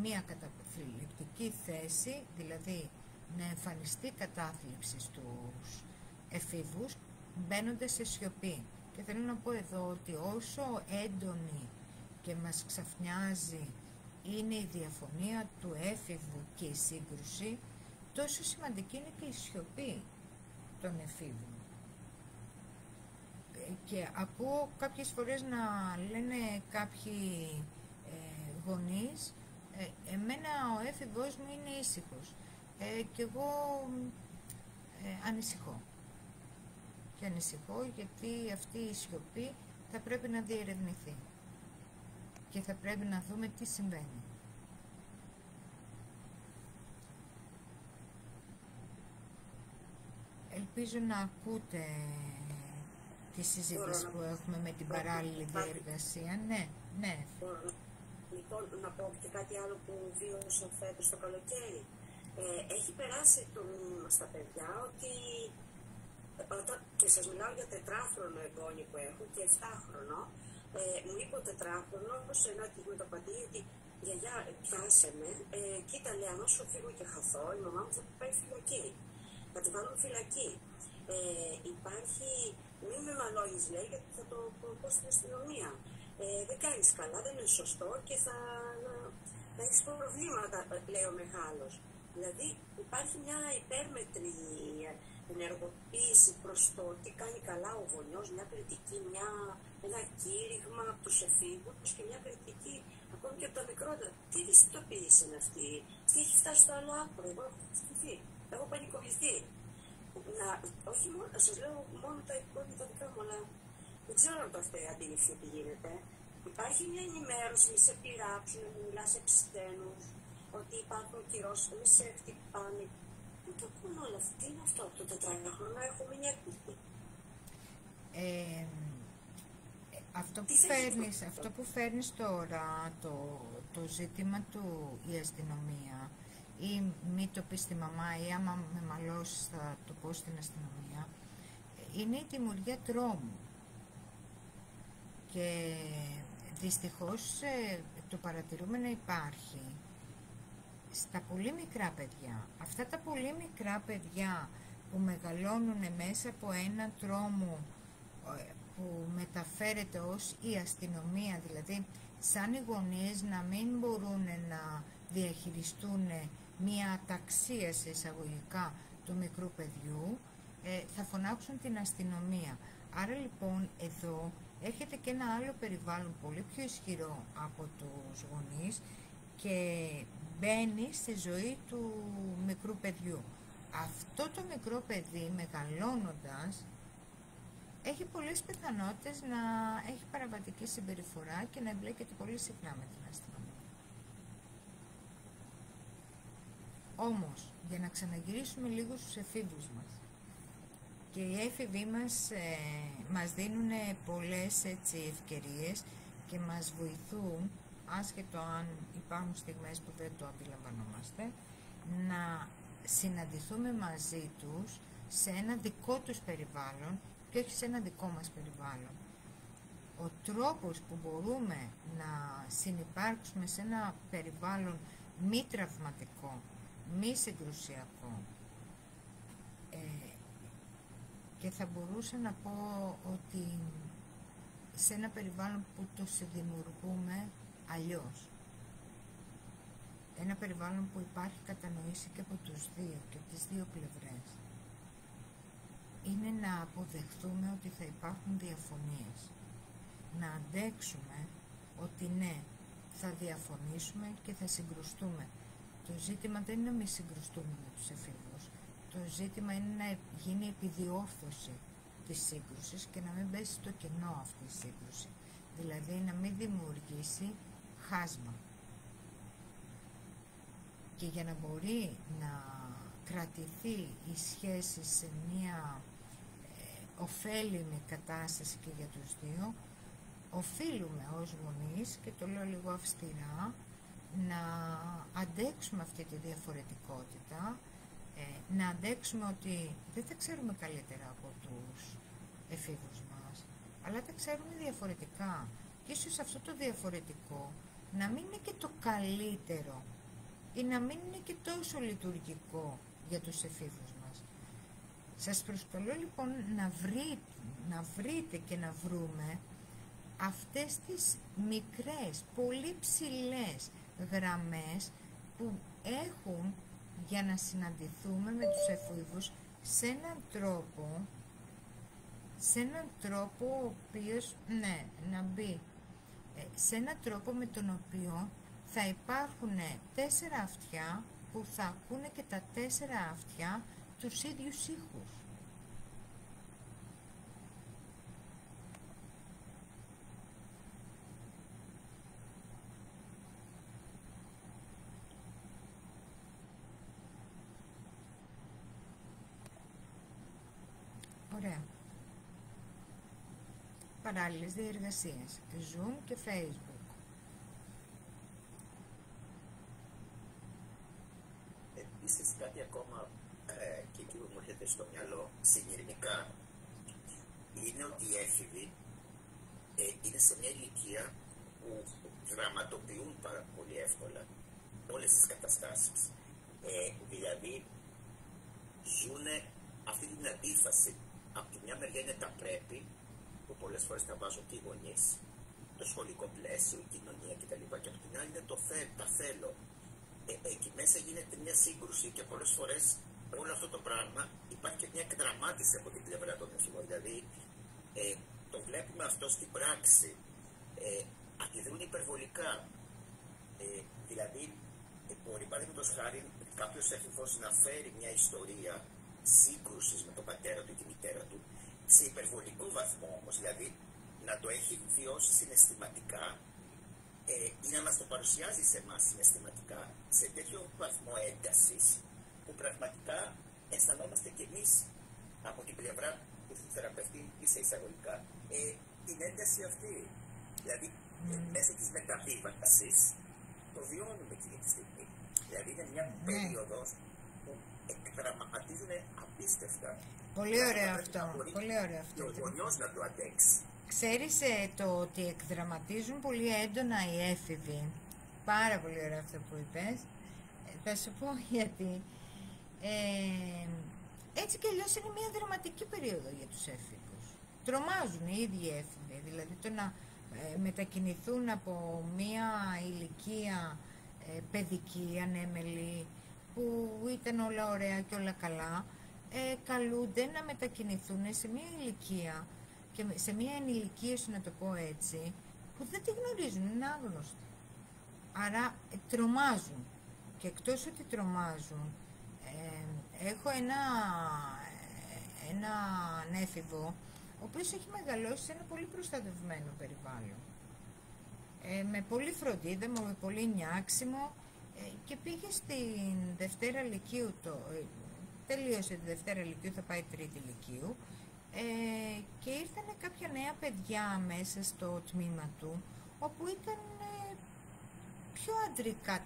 μία καταθλιπτική θέση, δηλαδή να εμφανιστεί κατάθλιψη στους εφήβους μπαίνοντας σε σιωπή. Και θέλω να πω εδώ ότι όσο έντονη και μας ξαφνιάζει είναι η διαφωνία του έφηβου και η σύγκρουση, τόσο σημαντική είναι και η σιωπή των εφήβων. Και ακούω κάποιες φορές να λένε κάποιοι γονείς, εμένα ο έφηβός μου είναι ήσυχος και εγώ ανησυχώ. Και ανησυχώ γιατί αυτή η σιωπή θα πρέπει να διερευνηθεί και θα πρέπει να δούμε τι συμβαίνει. Ελπίζω να ακούτε τη συζήτηση που έχουμε με την παράλληλη διεργασία. Ναι. Λοιπόν, να πω και κάτι άλλο που βίωσα φέτος το καλοκαίρι. Έχει περάσει το μήνυμα στα παιδιά ότι και σας μιλάω για 4χρονο εγγόνι που έχω και 7χρονο, μου είπε ο 4χρονος σε ένα κινητοπαντή ότι γιαγιά πιάσε με, κοίτα λέει, αν σου φύγω και χαθώ, η μαμά μου θα πάει φυλακή, θα τη βάλουν φυλακή. Υπάρχει, μην με μαλώνεις λέει, γιατί θα το πω στην αστυνομία. Δεν κάνεις καλά, δεν είναι σωστό και θα έχεις προβλήματα, λέει ο μεγάλος. Δηλαδή υπάρχει μια υπέρμετρη ενεργοποίηση προς το τι κάνει καλά ο γονιός, μια κριτική, ένα κήρυγμα από τους εφήβους και μια κριτική ακόμη και από τα μικρότερα. Τι δυστοποίηση είναι αυτή, τι έχει φτάσει στο άλλο άκρο, εγώ έχω χτυπηθεί, έχω πανικοβληθεί. Όχι μόνο, σας λέω μόνο τα υπόλοιπα τα δικά μου, αλλά δεν ξέρω αν το αυτή η αντίληψη ότι γίνεται. Υπάρχει μια ενημέρωση, μη σε πειράξουν, μη μιλάς σε ξένους, ότι υπάρχουν κυρώσεις, μη σε χτυπάνε. Δεν το ακούν όλα αυτά. Τι είναι αυτό, το 4χρονο έχω μείνει έκπληκτη. Αυτό που φέρνεις τώρα, το ζήτημα του η αστυνομία, ή μη το πεις στη μαμά ή άμα με μαλώσεις θα το πω στην αστυνομία, είναι η δημιουργία τρόμου. Και δυστυχώς το παρατηρούμε να υπάρχει στα πολύ μικρά παιδιά. Αυτά τα πολύ μικρά παιδιά που μεγαλώνουν μέσα από ένα τρόμο που μεταφέρεται ως η αστυνομία, δηλαδή σαν οι γονείς να μην μπορούν να διαχειριστούν μία αταξία σε εισαγωγικά του μικρού παιδιού, θα φωνάξουν την αστυνομία. Άρα λοιπόν εδώ έρχεται και ένα άλλο περιβάλλον πολύ πιο ισχυρό από τους γονείς και μπαίνει στη ζωή του μικρού παιδιού. Αυτό το μικρό παιδί μεγαλώνοντας έχει πολλές πιθανότητες να έχει παραβατική συμπεριφορά και να εμπλέκεται πολύ συχνά με την αστυνομία. Όμως, για να ξαναγυρίσουμε λίγο στους εφήβους μας, και οι έφηβοι μας δίνουν πολλές ευκαιρίες και μας βοηθούν, άσχετο αν υπάρχουν στιγμές που δεν το αντιλαμβανόμαστε, να συναντηθούμε μαζί τους σε ένα δικό τους περιβάλλον και όχι σε ένα δικό μας περιβάλλον. Ο τρόπος που μπορούμε να συνυπάρξουμε σε ένα περιβάλλον μη τραυματικό, μη συγκρουσιακό, και θα μπορούσα να πω ότι σε ένα περιβάλλον που το συνδημιουργούμε αλλιώς. Ένα περιβάλλον που υπάρχει κατανοήσει και από τους δύο και από τις δύο πλευρές. Είναι να αποδεχθούμε ότι θα υπάρχουν διαφωνίες. Να αντέξουμε ότι ναι, θα διαφωνήσουμε και θα συγκρουστούμε. Το ζήτημα δεν είναι να μην συγκρουστούμε με τους εφήβους. Το ζήτημα είναι να γίνει επιδιόρθωση της σύγκρουσης και να μην πέσει στο κενό αυτή η σύγκρουση. Δηλαδή να μην δημιουργήσει χάσμα. Και για να μπορεί να κρατηθεί η σχέση σε μια ωφέλιμη κατάσταση και για τους δύο, οφείλουμε ως γονείς, και το λέω λίγο αυστηρά, να αντέξουμε αυτή τη διαφορετικότητα, να αντέξουμε ότι δεν τα ξέρουμε καλύτερα από τους εφήβους μας, αλλά τα ξέρουμε διαφορετικά. Και ίσως αυτό το διαφορετικό να μην είναι και το καλύτερο ή να μην είναι και τόσο λειτουργικό για τους εφήβους μας. Σας προσκαλώ λοιπόν να βρείτε και να βρούμε αυτές τις μικρές, πολύ ψηλές γραμμές που έχουν για να συναντηθούμε με τους εφήβους σε έναν τρόπο ο οποίος, ναι, να μπει, σε έναν τρόπο με τον οποίο θα υπάρχουν 4 αυτιά που θα ακούνε και τα 4 αυτιά τους ίδιους ήχους. Ωραία. Παράλληλες διεργασίες, Zoom και Facebook. Επίσης κάτι ακόμα και εκεί που μου έρχεται στο μυαλό συνειρμικά είναι ότι οι έφηβοι είναι σε μια ηλικία που δραματοποιούν πάρα πολύ εύκολα όλες τις καταστάσεις. Δηλαδή ζουν αυτή την αντίφαση. Από τη μια μεριά είναι τα πρέπει, που πολλές φορές τα βάζουν και οι γονείς, το σχολικό πλαίσιο, η κοινωνία κτλ. Και από την άλλη είναι τα θέλω. Εκεί μέσα γίνεται μια σύγκρουση και πολλές φορές όλο αυτό το πράγμα υπάρχει και μια εκδραμάτιση από την πλευρά των εφήβων. Δηλαδή το βλέπουμε αυτό στην πράξη. Αντιδρούν υπερβολικά. Δηλαδή μπορεί παραδείγματος χάρη κάποιος έφηβος να φέρει μια ιστορία σύγκρουσης με τον πατέρα του ή τη μητέρα του σε υπερβολικό βαθμό όμως, δηλαδή να το έχει βιώσει συναισθηματικά ή να μας το παρουσιάζει σε εμάς συναισθηματικά σε τέτοιο βαθμό έντασης που πραγματικά αισθανόμαστε κι εμείς από την πλευρά του θεραπευτή σε εισαγωγικά την ένταση αυτή. Δηλαδή μέσα της μεταβίβασης το βιώνουμε εκείνη τη στιγμή. Δηλαδή είναι μια περίοδος που εκδραματίζουν απίστευτα. Πολύ ωραίο αυτό. Πολύ ωραίο αυτό. Και ο γονιός να το αντέξει. Ξέρεις το ότι εκδραματίζουν πολύ έντονα οι έφηβοι. Πάρα πολύ ωραίο αυτό που είπες. Θα σου πω γιατί. Έτσι κι αλλιώς είναι μια δραματική περίοδο για τους έφηβους. Τρομάζουν οι ίδιοι έφηβοι. Δηλαδή το να μετακινηθούν από μια ηλικία παιδική, ανέμελη, που ήταν όλα ωραία και όλα καλά, καλούνται να μετακινηθούν σε μια ηλικία και σε μια ενηλικίωση, να το πω έτσι, που δεν τη γνωρίζουν, είναι άγνωστη. Άρα τρομάζουν. Και εκτός ότι τρομάζουν, έχω έναν έφηβο, ο οποίος έχει μεγαλώσει σε ένα πολύ προστατευμένο περιβάλλον. Με πολύ φροντίδα, με πολύ νιάξιμο, και πήγε στην Δευτέρα Λυκείου, τελείωσε τη Δευτέρα Λυκείου, θα πάει Τρίτη Λυκείου, και ήρθαν κάποια νέα παιδιά μέσα στο τμήμα του, όπου ήταν πιο αντρικά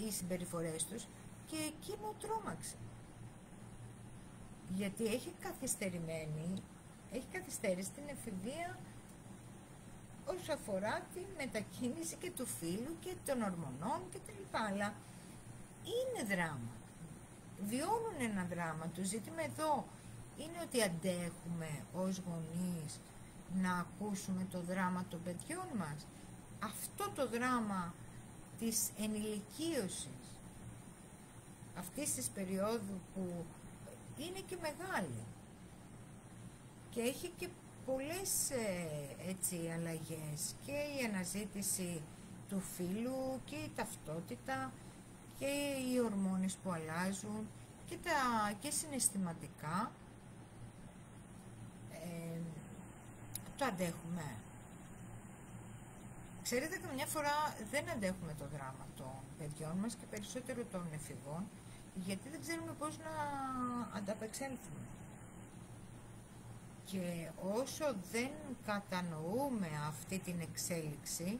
οι συμπεριφορές τους, και εκείνο τρόμαξε. Γιατί έχει καθυστερήσει την εφηβεία όσο αφορά τη μετακίνηση και του φύλου και των ορμονών και τα λοιπά. Αλλά είναι δράμα. Βιώνουν ένα δράμα. Το ζήτημα εδώ είναι ότι αντέχουμε ως γονείς να ακούσουμε το δράμα των παιδιών μας. Αυτό το δράμα της ενηλικίωσης, αυτής της περίοδου που είναι και μεγάλη και έχει και πολλές αλλαγές, και η αναζήτηση του φύλου και η ταυτότητα και οι ορμόνες που αλλάζουν και συναισθηματικά. Το αντέχουμε. Ξέρετε, καμιά φορά δεν αντέχουμε το δράμα των παιδιών μας και περισσότερο των εφηβών, γιατί δεν ξέρουμε πώς να ανταπεξέλθουμε. Και όσο δεν κατανοούμε αυτή την εξέλιξη,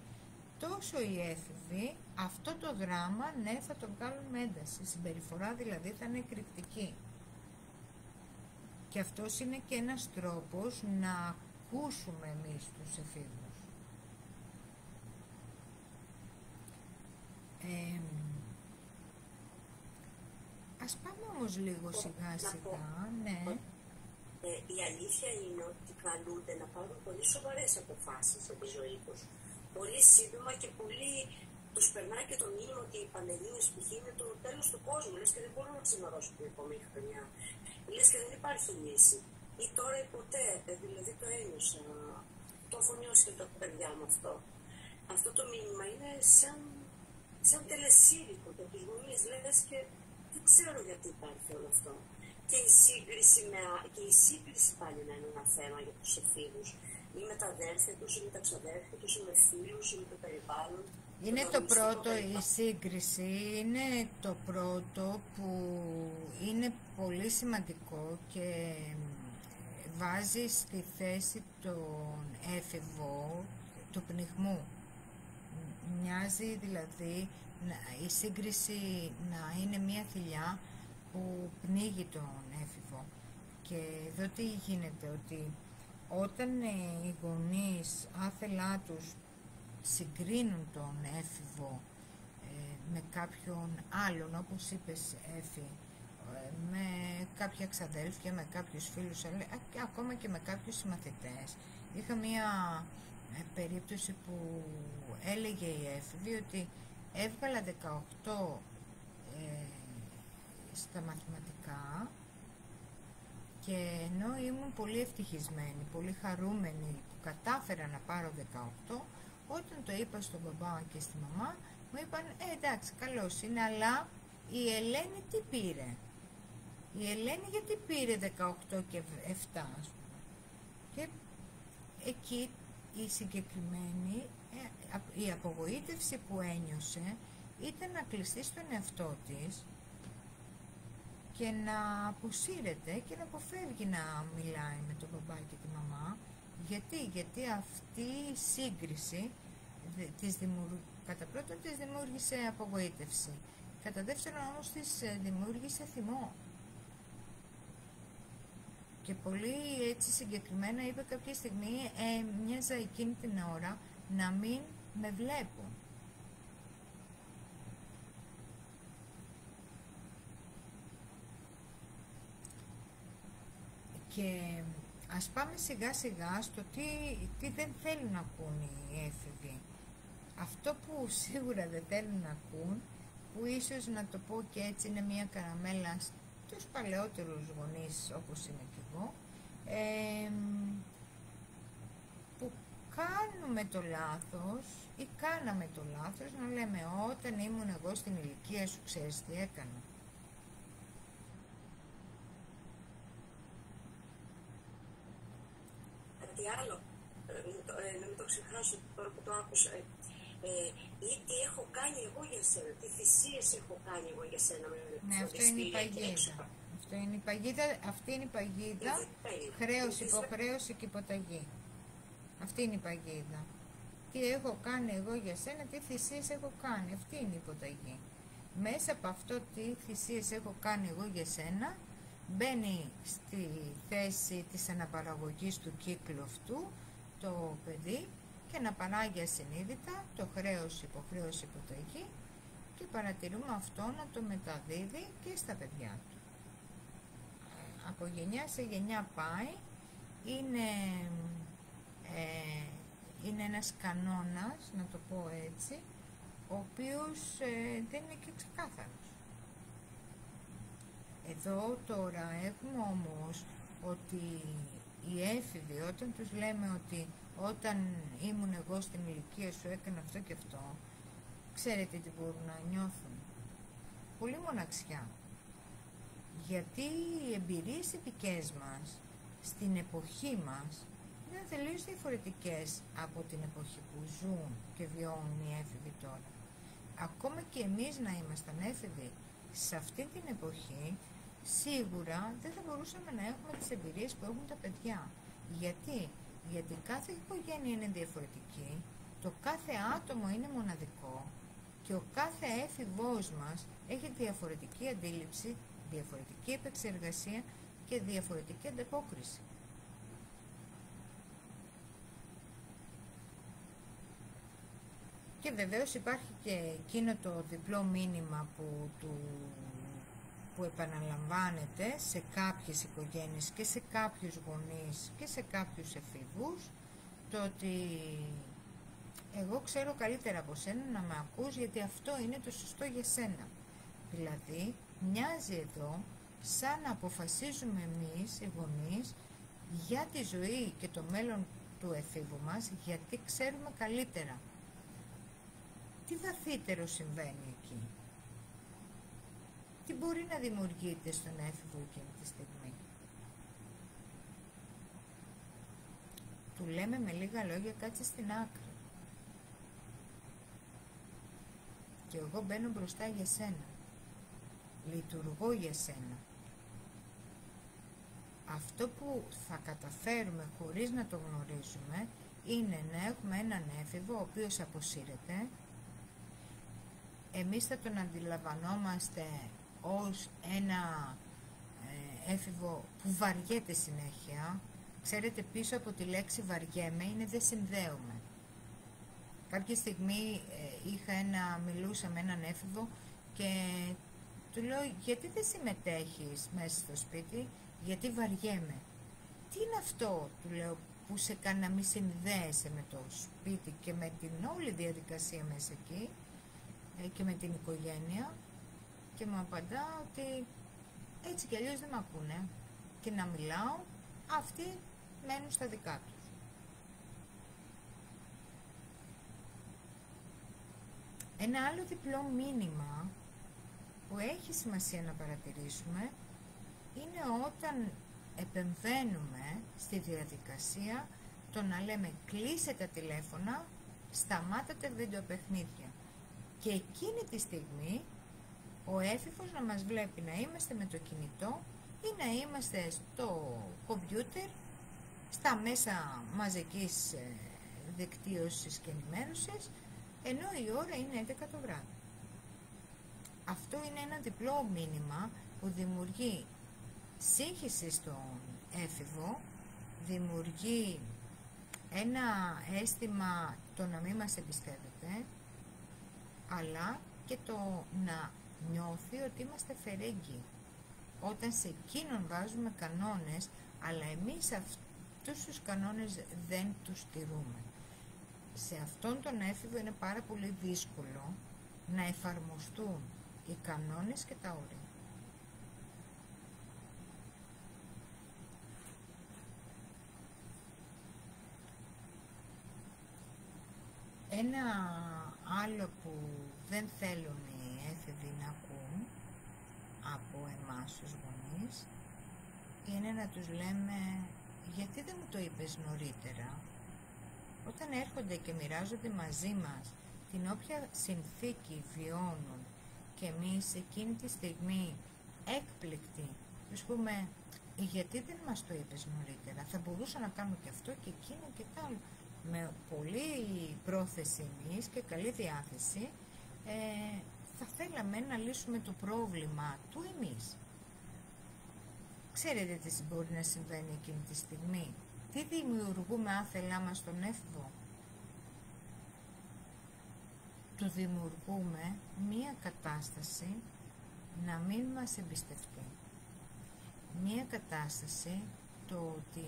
τόσο οι έφηβοι αυτό το δράμα, ναι, θα τον κάνουν με ένταση. Η συμπεριφορά δηλαδή θα είναι εκρηκτική. Και αυτός είναι και ένας τρόπος να ακούσουμε εμείς τους εφήβους. Ας πάμε όμως λίγο σιγά σιγά, ναι. Η αλήθεια είναι ότι καλούνται να πάρουν πολύ σοβαρές αποφάσεις από τη ζωή τους. Πολύ σύντομα και πολύ τους περνάει και το μήνυμα ότι οι Πανελλήνιες π.χ. είναι το τέλος του κόσμου, λες και δεν μπορούν να ξημερώσουν την επόμενη χρονιά. Λες και δεν υπάρχει λύση. Ή τώρα ή ποτέ, δηλαδή το ένιωσα. Το έχω νιώσει και τα παιδιά μου αυτό. Αυτό το μήνυμα είναι σαν τελεσίδικο για τους γονείς, λες, και δεν ξέρω γιατί υπάρχει όλο αυτό. Και η σύγκριση πάλι είναι ένα θέμα για τους εφήβους. Ή με τα αδέρφια τους, ή με τα ξαδέρφια τους, ή με φίλους, ή με το περιβάλλον. Είναι το πρώτο, η σύγκριση είναι το πρώτο που είναι πολύ σημαντικό και βάζει στη θέση τον έφηβο του πνιγμού. Μοιάζει δηλαδή η σύγκριση να είναι μια θηλιά που πνίγει τον έφηβο. Και εδώ τι γίνεται, ότι όταν οι γονείς άθελά τους συγκρίνουν τον έφηβο με κάποιον άλλον, όπως είπες Έφη, με κάποια ξαδέλφια, με κάποιους φίλους, και ακόμα και με κάποιους συμμαθητές. Είχα μία περίπτωση που έλεγε η έφηβη ότι έβγαλα 18 στα μαθηματικά, και ενώ ήμουν πολύ ευτυχισμένη, πολύ χαρούμενη που κατάφερα να πάρω 18, όταν το είπα στον μπαμπά και στη μαμά, μου είπαν εντάξει, καλώς είναι, αλλά η Ελένη τι πήρε? Η Ελένη γιατί πήρε 18 και 7, ας πούμε. Και εκεί η συγκεκριμένη, η απογοήτευση που ένιωσε ήταν να κλειστεί στον εαυτό της και να αποσύρεται και να αποφεύγει να μιλάει με τον μπαμπά και τη μαμά. Γιατί αυτή η σύγκριση κατά πρώτον της δημιούργησε απογοήτευση, κατά δεύτερον όμως της δημιούργησε θυμό. Και πολύ έτσι συγκεκριμένα είπε κάποια στιγμή, μοιάζα εκείνη την ώρα να μην με βλέπουν. Και ας πάμε σιγά σιγά στο τι δεν θέλουν να ακούν οι έφηβοι. Αυτό που σίγουρα δεν θέλουν να ακούν, που ίσως να το πω και έτσι είναι μια καραμέλα στους παλαιότερους γονείς όπως είμαι και εγώ, που κάνουμε το λάθος ή κάναμε το λάθος να λέμε όταν ήμουν εγώ στην ηλικία σου ξέρεις τι έκανα. Κάτι άλλο, να μην το ξεχάσω τώρα που το άκουσα, ή τι έχω κάνει εγώ για σένα, τι θυσίες έχω κάνει εγώ για σένα. Ναι, αυτό είναι η παγίδα. Αυτή είναι η παγίδα, χρέος, υποχρέωση και υποταγή. Αυτή είναι η παγίδα. Τι έχω κάνει εγώ για σένα, τι θυσίες έχω κάνει, αυτή είναι η υποταγή. μέσα από αυτό τι θυσίες έχω κάνει εγώ για σένα, μπαίνει στη θέση της αναπαραγωγής του κύκλου αυτού το παιδί και αναπαράγει ασυνείδητα το χρέος, υποχρέωση, υποταγή και παρατηρούμε αυτό να το μεταδίδει και στα παιδιά του. Από γενιά σε γενιά πάει, είναι ένας κανόνας, να το πω έτσι, ο οποίος δεν είναι και ξεκάθαρος. Εδώ τώρα έχουμε όμως ότι οι έφηβοι, όταν τους λέμε ότι όταν ήμουν εγώ στην ηλικία σου έκανα αυτό και αυτό, ξέρετε τι μπορούν να νιώθουν? Πολύ μοναξιά. Γιατί οι εμπειρίες δικές μας στην εποχή μας είναι τελείως διαφορετικές από την εποχή που ζουν και βιώνουν οι έφηβοι τώρα. Ακόμα και εμείς να ήμασταν έφηβοι σε αυτή την εποχή, σίγουρα δεν θα μπορούσαμε να έχουμε τις εμπειρίες που έχουν τα παιδιά. Γιατί κάθε οικογένεια είναι διαφορετική, το κάθε άτομο είναι μοναδικό και ο κάθε έφηβός μας έχει διαφορετική αντίληψη, διαφορετική επεξεργασία και διαφορετική ανταπόκριση. Και βεβαίως υπάρχει και εκείνο το διπλό μήνυμα που επαναλαμβάνεται σε κάποιες οικογένειες και σε κάποιους γονείς και σε κάποιους εφήβους, το ότι εγώ ξέρω καλύτερα από σένα να με ακούς γιατί αυτό είναι το σωστό για σένα. Δηλαδή, μοιάζει εδώ σαν να αποφασίζουμε εμείς οι γονείς για τη ζωή και το μέλλον του εφήβου μας, γιατί ξέρουμε καλύτερα. Τι βαθύτερο συμβαίνει εκεί? Τι μπορεί να δημιουργείται στον έφηβο εκείνη τη στιγμή? Του λέμε με λίγα λόγια, κάτσε στην άκρη. Και εγώ μπαίνω μπροστά για σένα. Λειτουργώ για σένα. Αυτό που θα καταφέρουμε χωρίς να το γνωρίζουμε είναι να έχουμε έναν έφηβο ο οποίος αποσύρεται. Εμείς θα τον αντιλαμβανόμαστε ως ένα έφηβο που βαριέται συνέχεια. Ξέρετε, πίσω από τη λέξη βαριέμαι είναι δεν συνδέομαι. Κάποια στιγμή μιλούσα με έναν έφηβο και του λέω γιατί δεν συμμετέχεις μέσα στο σπίτι? Γιατί βαριέμαι. Τι είναι αυτό, του λέω, που σε κάνει να μην συνδέεσαι με το σπίτι και με την όλη διαδικασία μέσα εκεί και με την οικογένεια? Και μου απαντά ότι έτσι κι αλλιώς δεν με ακούνε και να μιλάω, αυτοί μένουν στα δικά τους. Ένα άλλο διπλό μήνυμα που έχει σημασία να παρατηρήσουμε είναι όταν επεμβαίνουμε στη διαδικασία το να λέμε κλείσε τα τηλέφωνα, σταμάτατε βιντεοπαιχνίδια. Και εκείνη τη στιγμή ο έφηβος να μας βλέπει να είμαστε με το κινητό ή να είμαστε στο κομπιούτερ, στα μέσα μαζικής δικτύωσης και ενημέρωσης, ενώ η ώρα είναι 11 το βράδυ. Αυτό είναι ένα διπλό μήνυμα που δημιουργεί σύγχυση στον έφηβο, δημιουργεί ένα αίσθημα το να μην μας εμπιστεύεται, αλλά και το να νιώθει ότι είμαστε φερέγγοι. Όταν σε εκείνον βάζουμε κανόνες, αλλά εμείς αυτούς τους κανόνες δεν τους τηρούμε. Σε αυτόν τον έφηβο είναι πάρα πολύ δύσκολο να εφαρμοστούν οι κανόνες και τα όρια. Ένα άλλο που δεν θέλουν οι έφηβοι να ακούν από εμάς τους γονείς είναι να τους λέμε γιατί δεν μου το είπες νωρίτερα? Όταν έρχονται και μοιράζονται μαζί μας την όποια συνθήκη βιώνουν και εμείς εκείνη τη στιγμή έκπληκτοι τους πούμε γιατί δεν μας το είπες νωρίτερα? Θα μπορούσα να κάνω και αυτό και εκείνο και τ' άλλο. Με πολύ πρόθεση εμείς και καλή διάθεση θα θέλαμε να λύσουμε το πρόβλημα του εμείς. Ξέρετε τι μπορεί να συμβαίνει εκείνη τη στιγμή? Τι δημιουργούμε άθελά μας στον έφηβο? Του δημιουργούμε μία κατάσταση να μην μας εμπιστευτεί. Μία κατάσταση το ότι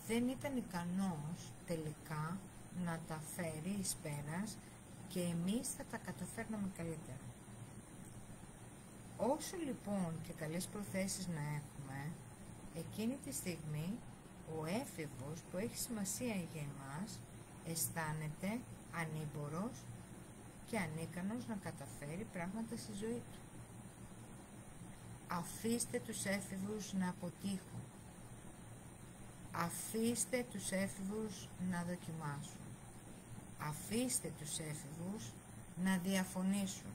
δεν ήταν ικανός τελικά να τα φέρει εις πέρας και εμείς θα τα καταφέρναμε καλύτερα. Όσο λοιπόν και καλές προθέσεις να έχουμε, εκείνη τη στιγμή ο έφηβος που έχει σημασία για εμάς αισθάνεται ανήμπορος και ανίκανος να καταφέρει πράγματα στη ζωή του. Αφήστε τους έφηβους να αποτύχουν. Αφήστε τους έφηβους να δοκιμάσουν. Αφήστε τους έφηβους να διαφωνήσουν.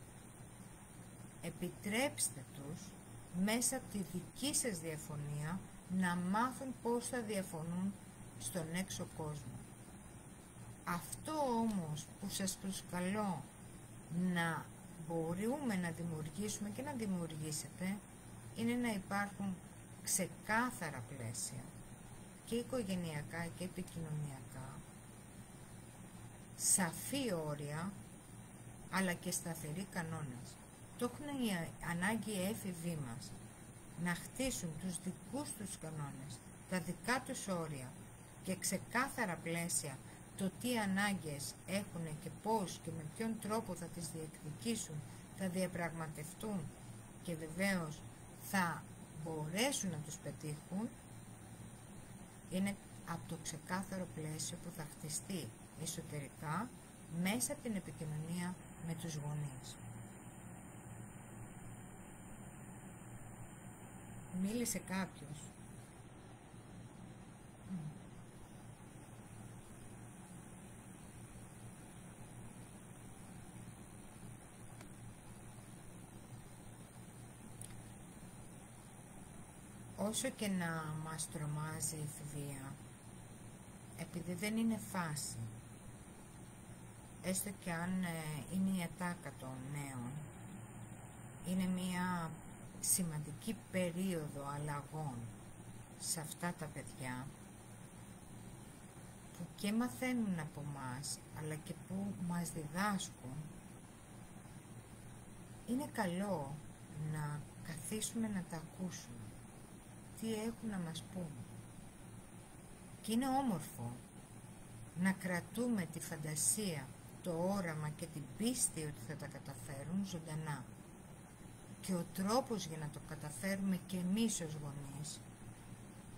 Επιτρέψτε τους μέσα από τη δική σας διαφωνία να μάθουν πώς θα διαφωνούν στον έξω κόσμο. Αυτό όμως που σας προσκαλώ να μπορούμε να δημιουργήσουμε και να δημιουργήσετε είναι να υπάρχουν ξεκάθαρα πλαίσια και οικογενειακά και επικοινωνιακά, σαφή όρια αλλά και σταθεροί κανόνες. Το έχουν ανάγκη οι έφηβοι μας να χτίσουν τους δικούς τους κανόνες, τα δικά τους όρια και ξεκάθαρα πλαίσια, το τι ανάγκες έχουν και πώς και με ποιον τρόπο θα τις διεκδικήσουν, θα διαπραγματευτούν και βεβαίως θα μπορέσουν να τους πετύχουν, είναι από το ξεκάθαρο πλαίσιο που θα χτιστεί εσωτερικά μέσα από την επικοινωνία με τους γονείς. Μίλησε κάποιος. Όσο και να μας τρομάζει η εφηβεία, επειδή δεν είναι φάση, έστω και αν είναι η ατάκα των νέων, είναι μια σημαντική περίοδο αλλαγών σε αυτά τα παιδιά που και μαθαίνουν από μας αλλά και που μας διδάσκουν. Είναι καλό να καθίσουμε να τα ακούσουμε τι έχουν να μας πούν, και είναι όμορφο να κρατούμε τη φαντασία, το όραμα και την πίστη ότι θα τα καταφέρουν ζωντανά. Και ο τρόπος για να το καταφέρουμε και εμείς ως γονείς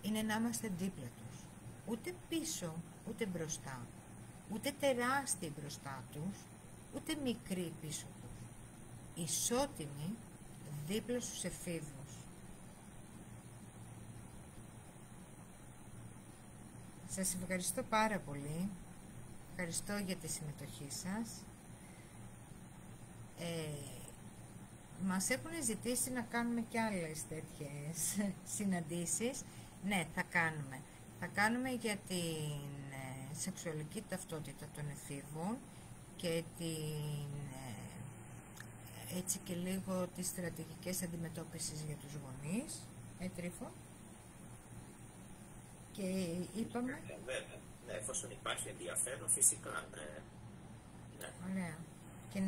είναι να είμαστε δίπλα τους. Ούτε πίσω, ούτε μπροστά. Ούτε τεράστιοι μπροστά τους, ούτε μικροί πίσω τους. Ισότιμοι δίπλα στους εφήβους. Σας ευχαριστώ πάρα πολύ. Ευχαριστώ για τη συμμετοχή σας. Μας έχουν ζητήσει να κάνουμε και άλλες τέτοιες συναντήσεις. Ναι, θα κάνουμε. Θα κάνουμε για την σεξουαλική ταυτότητα των εφήβων και έτσι και λίγο τις στρατηγικές αντιμετώπισης για τους γονείς. Τρίφο. Και είπαμε... Ναι, εφόσον υπάρχει ενδιαφέρον, φυσικά. Ναι. Ωραία. Και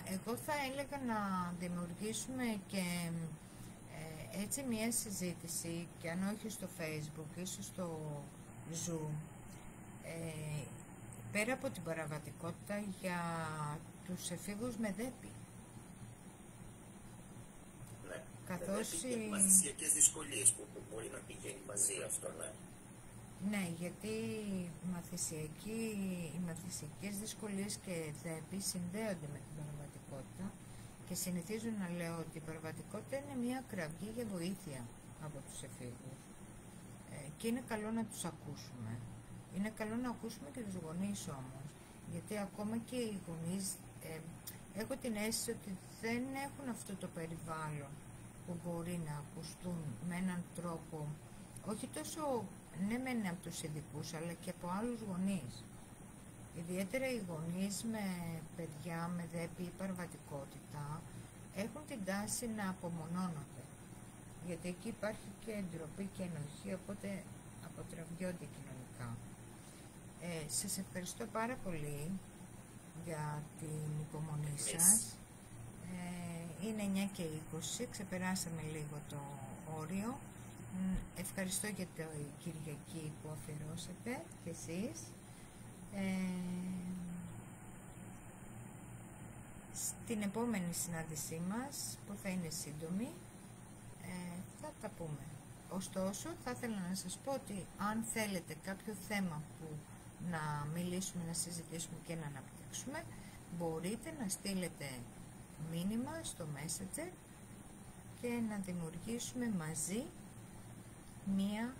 εγώ θα έλεγα να δημιουργήσουμε και έτσι μια συζήτηση, και αν όχι στο Facebook, ίσως στο Zoom, πέρα από την παραβατικότητα, για τους εφήβους με δέπη. Ναι. Καθώς οι μαθησιακές δυσκολίες που μπορεί να πηγαίνει μαζί αυτό, ναι. Ναι, γιατί οι μαθησιακές δυσκολίες και δέπη συνδέονται με την παραβατικότητα και συνηθίζουν να λέω ότι η παραβατικότητα είναι μια κραυγή για βοήθεια από τους εφήβους. Και είναι καλό να τους ακούσουμε. Είναι καλό να ακούσουμε και τους γονείς όμως, γιατί ακόμα και οι γονείς έχω την αίσθηση ότι δεν έχουν αυτό το περιβάλλον που μπορεί να ακουστούν με έναν τρόπο, όχι τόσο ναι μεν από τους ειδικούς, αλλά και από άλλους γονείς. Ιδιαίτερα οι γονείς με παιδιά με δέπη ή παραβατικότητα έχουν την τάση να απομονώνονται. Γιατί εκεί υπάρχει και ντροπή και ενοχή, οπότε αποτραβιώνται κοινωνικά. Σας ευχαριστώ πάρα πολύ για την υπομονή σας. Είναι 9 και 20, ξεπεράσαμε λίγο το όριο. Ευχαριστώ για την Κυριακή που αφιερώσατε κι εσείς. Στην επόμενη συνάντησή μας, που θα είναι σύντομη, θα τα πούμε. Ωστόσο, θα ήθελα να σας πω ότι αν θέλετε κάποιο θέμα που να μιλήσουμε, να συζητήσουμε και να αναπτύξουμε, μπορείτε να στείλετε μήνυμα στο Messenger και να δημιουργήσουμε μαζί μία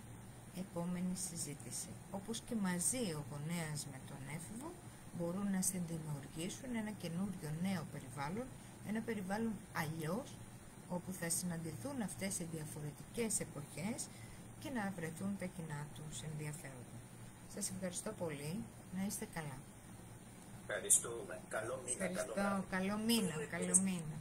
επόμενη συζήτηση. Όπως και μαζί ο γονέας με τον έφηβο μπορούν να συνδημιουργήσουν ένα καινούριο νέο περιβάλλον, ένα περιβάλλον αλλιώς, όπου θα συναντηθούν αυτές οι διαφορετικές εποχές και να βρεθούν τα κοινά τους ενδιαφέροντα. Σας ευχαριστώ πολύ. Να είστε καλά. Ευχαριστούμε. Καλό μήνα. Ευχαριστώ. Καλό μήνα.